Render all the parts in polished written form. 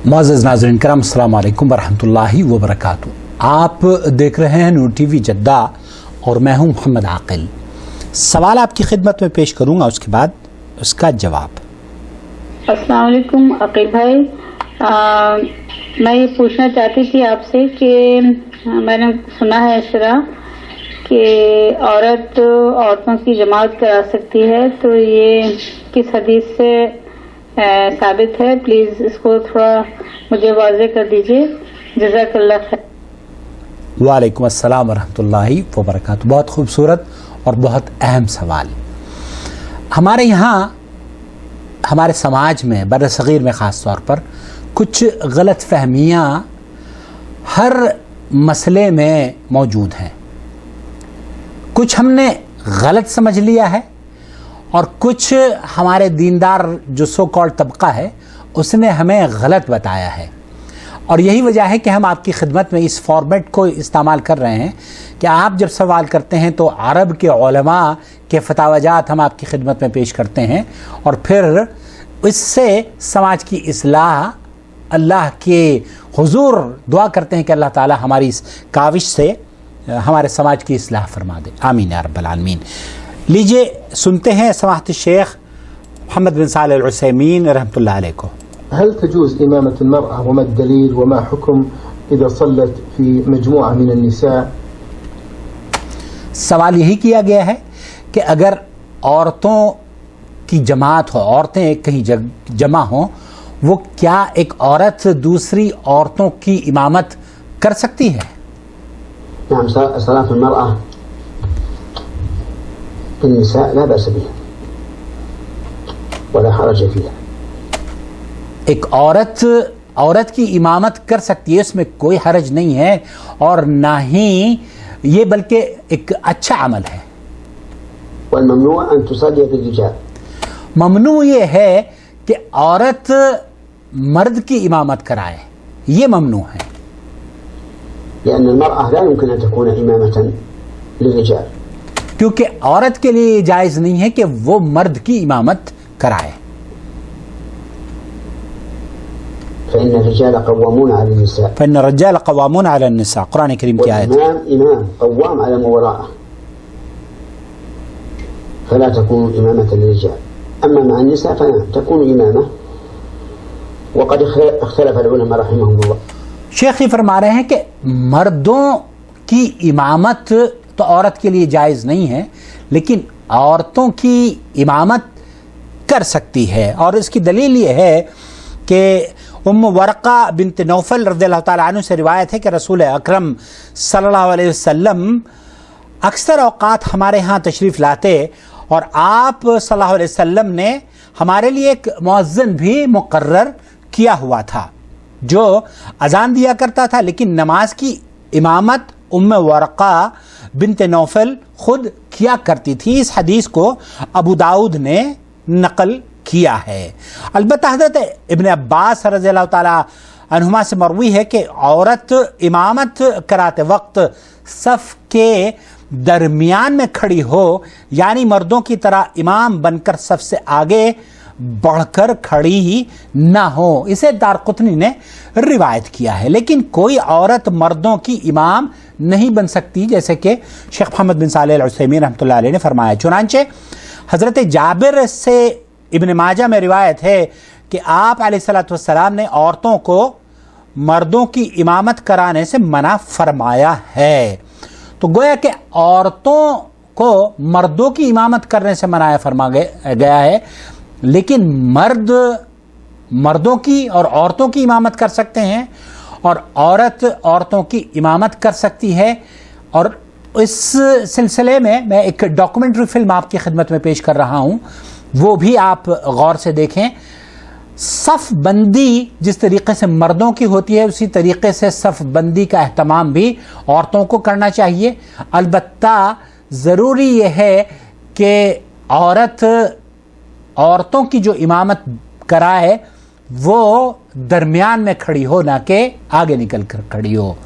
मुअज़्ज़िज़ नाज़रीन करम अस्सलाम वालेकुम वरहमतुल्लाहि वबरकातुहू। आप देख रहे हैं नूर टीवी जद्दा और मैं हूं मोहम्मद आकिल। सवाल आपकी खिदमत में पेश करूंगा, उसके बाद उसका जवाब। अस्सलाम वालेकुम अकील भाई, मैं ये पूछना चाहती थी आपसे कि मैंने सुना है इस तरह कि औरतों की जमात करा सकती है, तो ये किस हदीस से साबित है? प्लीज इसको थोड़ा मुझे वाज़ेह कर दीजिए। जज़ाकल्लाह खैर। वालेकुम अस्सलाम वरहमतुल्लाहि वबरकातुहू। बहुत खूबसूरत और बहुत अहम सवाल। हमारे यहाँ हमारे समाज में बरसग़ीर में ख़ास तौर पर कुछ गलत फहमियाँ हर मसले में मौजूद हैं। कुछ हमने गलत समझ लिया है और कुछ हमारे दीनदार जो सो कॉल्ड तबका है उसने हमें गलत बताया है। और यही वजह है कि हम आपकी खिदमत में इस फॉर्मेट को इस्तेमाल कर रहे हैं कि आप जब सवाल करते हैं तो अरब के उलमा के फतावाजात हम आपकी खिदमत में पेश करते हैं और फिर इससे समाज की इस्लाह अल्लाह के हुजूर दुआ करते हैं कि अल्लाह ताला हमारी इस काविश से हमारे समाज की इस्लाह फरमा दे। आमीन या रब्बल आलमीन। लीजिए सुनते हैं समाहत शेख मोहम्मद बिन सालेह अल उसैमीन रहमतुल्लाह अलैह को। هل تجوز إمامة المرأة وما الدليل وما حكم إذا صلت في مجموعة من النساء؟ सवाल यही किया गया है कि अगर औरतों की जमात हो, औरतें कहीं जमा हो, वो क्या एक औरत दूसरी औरतों की इमामत कर सकती है? نعم، صلاة المرأة في النساء لا بأس بها ولا حرج فيها। एक औरत की इमामत कर सकती है, इसमें कोई हरज नहीं है और ना ही ये बल्कि एक अच्छा अमल है। والممنوع أن تصلي بالرجال। ममनू ये है कि औरत मर्द की इमामत कराए, ये ममनू है। لأن المرأة لا يمكن أن تكون إمامة للرجال، क्योंकि औरत के लिए जायज़ नहीं है कि वो मर्द की इमामत कराए। فإن الرجال قوامون على النساء، فإن الرجال قوامون على النساء، قرآن كريم की आयत। والإمام إمام قوام على من وراءه، فلا تكون إمامة للرجال. أما مع النساء فنعم تكون إمامة، وقد اختلف العلماء رحمهم الله। शेख ही फरमा रहे हैं कि मर्दों की इमामत तो औरत के लिए जायज़ नहीं है, लेकिन औरतों की इमामत कर सकती है। और इसकी दलील ये है कि उम्म वरक़ा बिन्त नौफल रज़ियल्लाहु ताला अन्हु से रिवायत है कि रसूल अकरम सल्लल्लाहु अलैहि वसल्लम अक्सर औक़ात हमारे यहाँ तशरीफ़ लाते और आप सल्लल्लाहु अलैहि वसल्लम ने हमारे लिए एक मुअज़्ज़िन भी मुक़र्रर किया हुआ था जो अजान दिया करता था, लेकिन नमाज की इमामत उम्म वरक़ा बिन्त नौफल खुद किया करती थी। इस हदीस को अबू दाऊद ने नकल किया है। अलबत्ता हज़रत इब्न अब्बास रज़ियल्लाहु ताला अन्हुमा से मरवी है कि औरत इमामत कराते वक्त सफ़ के दरमियान में खड़ी हो, यानी मर्दों की तरह इमाम बनकर सफ़ से आगे बढ़कर खड़ी ही ना हो। इसे दारक़ुतनी ने रिवायत किया है। लेकिन कोई औरत मर्दों की इमाम नहीं बन सकती, जैसे कि शेख मोहम्मद बिन सालेह अल उसैमीन रहमतुल्लाह अलैह ने फरमाया। चुनांचे हज़रत जाबिर से इब्न माजा में रिवायत है कि आप अलैहिस्सलातु वस्सलाम ने औरतों को मर्दों की इमामत कराने से मना फरमाया है। तो गोया कि औरतों को मर्दों की इमामत करने से मना फरमा गया है, लेकिन मर्दों की और औरतों की इमामत कर सकते हैं और औरत औरतों की इमामत कर सकती है। और इस सिलसिले में मैं एक डॉक्यूमेंट्री फिल्म आपकी खिदमत में पेश कर रहा हूँ, वो भी आप गौर से देखें। सफ़ बंदी जिस तरीके से मर्दों की होती है, उसी तरीके से सफ़ बंदी का एहतमाम भी औरतों को करना चाहिए। अलबत्ता ज़रूरी यह है कि औरतों की जो इमामत कराए वो दरमियान में खड़ी हो, ना कि आगे निकल कर खड़ी हो।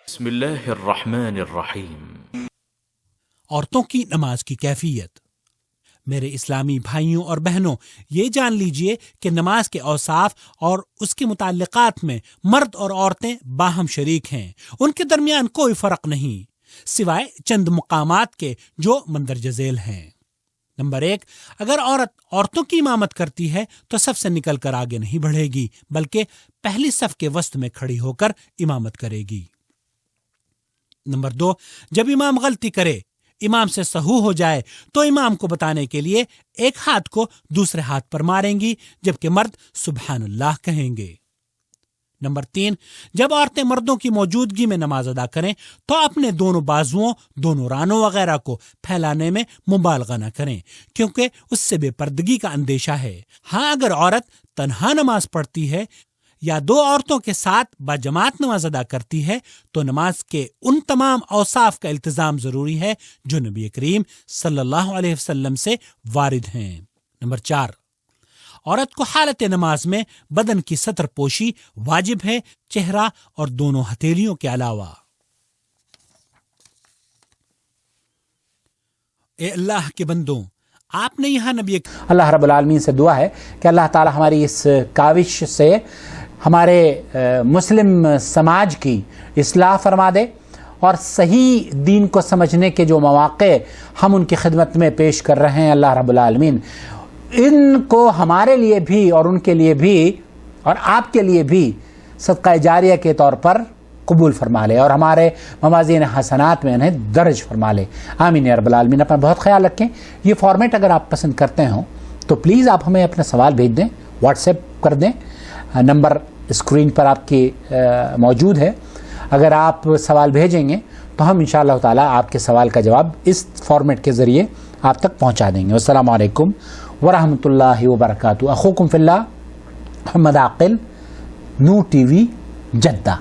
बिस्मिल्लाहिर्रहमानिर्रहीम। औरतों की नमाज की कैफियत। میرے اسلامی بھائیوں اور بہنوں، یہ جان لیجئے کہ نماز کے اوصاف اور اس کے متعلقات میں مرد اور عورتیں باہم شریک ہیں، ان کے درمیان کوئی فرق نہیں سوائے چند مقامات کے جو مندرجہ ذیل ہیں۔ نمبر 1، اگر عورت عورتوں کی امامت کرتی ہے تو صف سے نکل کر آگے نہیں بڑھے گی، بلکہ پہلی صف کے وسط میں کھڑی ہو کر امامت کرے گی۔ نمبر 2، جب امام غلطی کرے، امام سے سہو ہو جائے تو امام کو بتانے کے لیے ایک ہاتھ کو دوسرے ہاتھ پر ماریں گی، جبکہ مرد سبحان اللہ کہیں گے۔ نمبر 3، جب عورتیں مردوں کی موجودگی میں نماز ادا کریں تو اپنے دونوں بازوؤں، دونوں رانوں وغیرہ کو پھیلانے میں مبالغہ نہ کریں، کیونکہ اس سے بے پردگی کا اندیشہ ہے۔ ہاں، اگر عورت تنہا نماز پڑھتی ہے یا 2 عورتوں کے ساتھ باجماعت نماز ادا کرتی ہے تو نماز کے ان تمام اوصاف کا التزام ضروری ہے جو نبی کریم صلی اللہ علیہ وسلم سے وارد ہیں۔ نمبر 4، عورت کو حالت نماز میں بدن کی ستر پوشی واجب ہے، چہرہ اور دونوں ہتھیلیوں کے علاوہ۔ اے اللہ کے بندوں، آپ نے یہاں نبی اللہ رب العالمین سے دعا ہے کہ اللہ تعالی ہماری اس کاوش سے ہمارے مسلم سماج کی اصلاح فرما دے، اور صحیح دین کو سمجھنے کے جو مواقع ہم ان کی خدمت میں پیش کر رہے ہیں، اللہ رب العالمین ان کو ہمارے لیے بھی اور ان کے لیے بھی اور آپ کے لیے بھی صدقہ جاریہ کے طور پر قبول فرما لے اور ہمارے موازین حسنات میں انہیں درج فرما لے، آمین یا رب العالمین۔ اپنا بہت خیال رکھیں۔ یہ فارمیٹ اگر آپ پسند کرتے ہوں تو پلیز آپ ہمیں اپنا سوال بھیج دیں، واٹس ایپ کر دیں، نمبر اسکرین پر آپ کی موجود ہے۔ اگر آپ سوال بھیجیں گے تو ہم انشاءاللہ تعالی آپ کے سوال کا جواب اس فارمیٹ کے ذریعے آپ تک پہنچا دیں گے۔ السلام علیکم ورحمۃ اللہ وبرکاتہ۔ اخوکم فی اللہ محمد عاقل، نور ٹی وی، جدہ۔